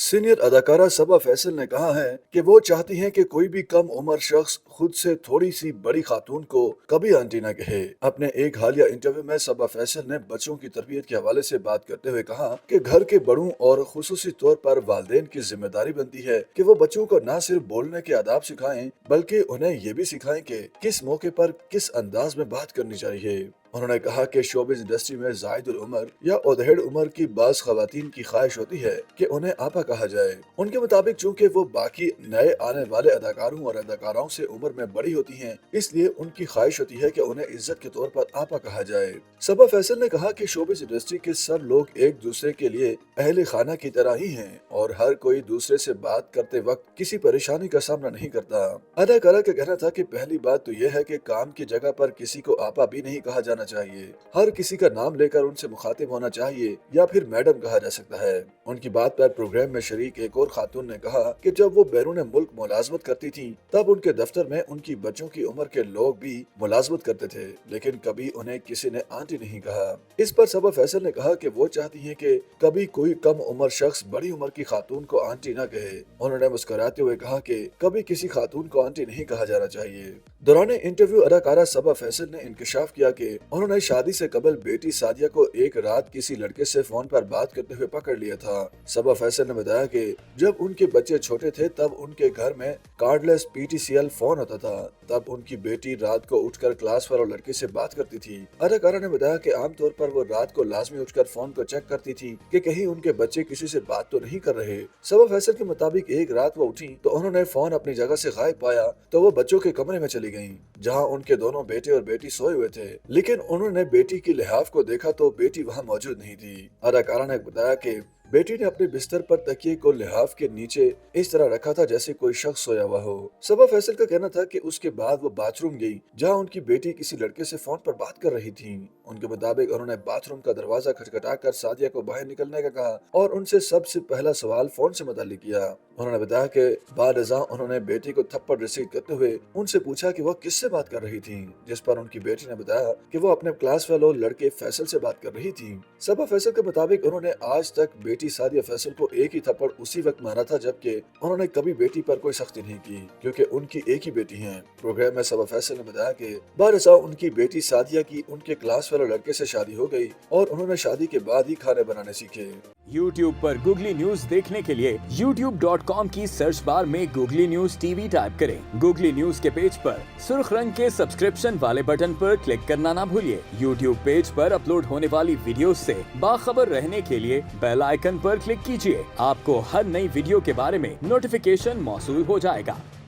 Senior अदाकारा सबा फैसल ने कहा है कि वो चाहती हैं कि कोई भी कम उम्र शख्स खुद से थोड़ी सी बड़ी खातून को कभी आंटी न कहे। अपने एक हालिया इंटरव्यू में सबा फैसल ने बच्चों की तरबियत के हवाले से बात करते हुए कहा कि घर के बड़ों और खुसूसी तौर पर वालिदैन की जिम्मेदारी बनती है कि वो बच्चों को न सिर्फ बोलने के आदाब सिखाएं बल्कि उन्हें ये भी सिखाएं कि किस मौके पर किस अंदाज में बात करनी चाहिए। उन्होंने कहा कि शोबिज इंडस्ट्री में जायदुल उम्र या उधेड़ उम्र की बाज खवातीन की ख्वाहिश होती है कि उन्हें आपा कहा जाए। उनके मुताबिक चूंकि वो बाकी नए आने वाले अदाकारों और अदाकाराओं से उम्र में बड़ी होती हैं, इसलिए उनकी ख्वाहिश होती है कि उन्हें इज्जत के तौर पर आपा कहा जाए। सबा फैसल ने कहा कि शोबिज इंडस्ट्री के सब लोग एक दूसरे के लिए अहले खाना की तरह ही हैं और हर कोई दूसरे से बात करते वक्त किसी परेशानी का सामना नहीं करता। अदाकारा का कहना था कि पहली बात तो यह है कि काम की जगह पर किसी को आपा भी नहीं कहा जाना चाहिए। हर किसी का नाम लेकर उनसे मुखातिब होना चाहिए या फिर मैडम कहा जा सकता है। उनकी बात पर प्रोग्राम में शरीक एक और खातून ने कहा कि जब वो बैरून मुल्क मुलाजमत करती थीं, तब उनके दफ्तर में उनकी बच्चों की उम्र के लोग भी मुलाजमत करते थे, लेकिन कभी उन्हें किसी ने आंटी नहीं कहा। इस पर सबा फैसल ने कहा कि वो चाहती हैं कि कभी कोई कम उम्र शख्स बड़ी उम्र की खातून को आंटी न कहे। उन्होंने मुस्कुराते हुए कहा कि कभी किसी खातून को आंटी नहीं कहा जाना चाहिए। दौरान इंटरव्यू अदाकारा सबा फैसल ने इंकशाफ किया कि उन्होंने शादी से कबल बेटी सादिया को एक रात किसी लड़के से फोन पर बात करते हुए पकड़ लिया था। सबा फैसल ने बताया कि जब उनके बच्चे छोटे थे तब उनके घर में कार्डलेस PTCL फोन होता था। तब उनकी बेटी रात को उठकर क्लास वाले लड़के से बात करती थी। अदाकारा ने बताया कि आमतौर पर वो रात को लाजमी उठकर फोन को चेक करती थी कि कहीं उनके बच्चे किसी से बात तो नहीं कर रहे। सबा फैसल के मुताबिक एक रात वो उठी तो उन्होंने फोन अपनी जगह से गायब पाया तो वो बच्चों के कमरे में चली गयी, जहाँ उनके दोनों बेटे और बेटी सोए हुए थे, लेकिन उन्होंने बेटी की लिहाफ को देखा तो बेटी वहाँ मौजूद नहीं थी। अदाकारा ने बताया कि बेटी ने अपने बिस्तर पर तकिए को लिहाफ के नीचे इस तरह रखा था जैसे कोई शख्स सोया हुआ हो। सबा फैसल का कहना था कि उसके बाद वो बाथरूम गई जहां उनकी बेटी किसी लड़के से फोन पर बात कर रही थी। उनके मुताबिक उन्होंने बाथरूम का दरवाजा खटखटाकर सादिया को बाहर निकलने का कहा और उनसे सबसे पहला सवाल फोन से मुताल्लिक किया। उन्होंने बताया कि बाद अज़ां उन्होंने बेटी को थप्पड़ रसीद करते हुए उनसे पूछा कि वो किससे बात कर रही थी, जिस पर उनकी बेटी ने बताया कि वो अपने क्लास फेलो लड़के फैसल से बात कर रही थी। सबा फैसल के मुताबिक उन्होंने आज तक बेटी सादिया फैसल को एक ही थप्पड़ उसी वक्त मारा था, जबकि उन्होंने कभी बेटी पर कोई सख्ती नहीं की क्योंकि उनकी एक ही बेटी है। प्रोग्राम में सबा फैसल ने बताया कि बाद अज़ां उनकी बेटी सादिया की उनके क्लास फेलो लड़के से शादी हो गई और उन्होंने शादी के बाद ही खाने बनाने सीखे। YouTube पर गूगली न्यूज देखने के लिए youtube.com की सर्च बार में गूगली न्यूज TV टाइप करें। गूगली न्यूज के पेज पर सुर्ख रंग के सब्सक्रिप्शन वाले बटन पर क्लिक करना ना भूलिए। YouTube पेज पर अपलोड होने वाली वीडियो से बाखबर रहने के लिए बेल आइकन पर क्लिक कीजिए। आपको हर नई वीडियो के बारे में नोटिफिकेशन मौसूल हो जाएगा।